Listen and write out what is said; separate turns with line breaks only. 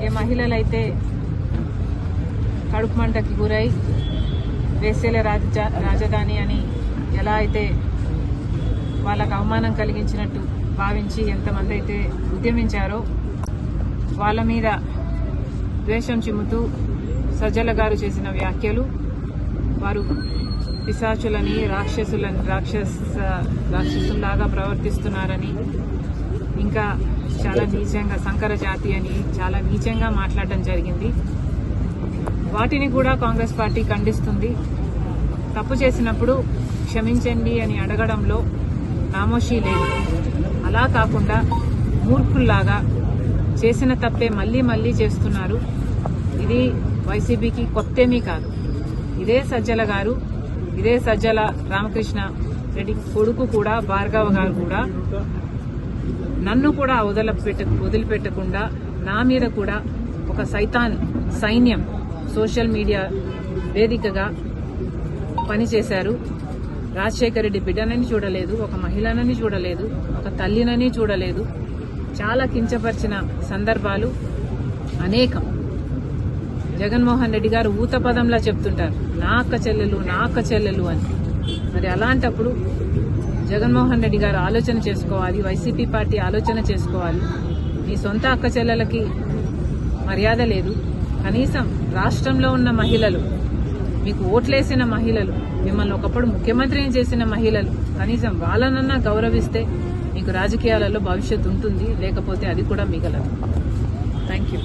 ఏ మహిళలైతే కడుపు మంటకి గురై వేసేల రాజధాని అని ఎలా అయితే వాళ్ళకు అవమానం కలిగించినట్టు భావించి ఎంతమంది అయితే ఉద్యమించారో వాళ్ళ మీద ద్వేషం చిమ్ముతూ సజ్జల గారు చేసిన వ్యాఖ్యలు వారు పిశాచులని రాక్షసుల్లాగా ప్రవర్తిస్తున్నారని ఇంకా చాలా నీచంగా సంకర జాతి అని చాలా నీచంగా మాట్లాడడం జరిగింది. వాటిని కూడా కాంగ్రెస్ పార్టీ ఖండిస్తుంది. తప్పు చేసినప్పుడు క్షమించండి అని అడగడంలో నామోషీ లేదు. అలా కాకుండా మూర్ఖుల్లాగా చేసిన తప్పే మళ్లీ మళ్లీ చేస్తున్నారు. ఇది వైసీపీకి కొత్తేమీ కాదు. ఇదే సజ్జల గారు, ఇదే సజ్జల రామకృష్ణ రెడ్డి కొడుకు కూడా భార్గవ గారు కూడా నన్ను కూడా వదిలిపెట్టకుండా నా మీద కూడా ఒక సైన్యం సోషల్ మీడియా వేదికగా పనిచేశారు. రాజశేఖర రెడ్డి బిడ్డనని చూడలేదు, ఒక మహిళనని చూడలేదు, ఒక తల్లినని చూడలేదు. చాలా కించపరిచిన సందర్భాలు అనేకం. జగన్మోహన్ రెడ్డి గారు ఊత పదంలా చెప్తుంటారు, నా అక్క చెల్లెలు అని. మరి అలాంటప్పుడు జగన్మోహన్ రెడ్డి గారు ఆలోచన చేసుకోవాలి, వైసీపీ పార్టీ ఆలోచన చేసుకోవాలి. మీ సొంత అక్క చెల్లెలకి మర్యాద లేదు. కనీసం రాష్ట్రంలో ఉన్న మహిళలు, మీకు ఓట్లేసిన మహిళలు, మిమ్మల్ని ఒకప్పుడు ముఖ్యమంత్రిని చేసిన మహిళలు, కనీసం వాళ్ళనన్నా గౌరవిస్తే మీకు రాజకీయాలలో భవిష్యత్తు ఉంటుంది. లేకపోతే అది కూడా మిగలదు. Thank you.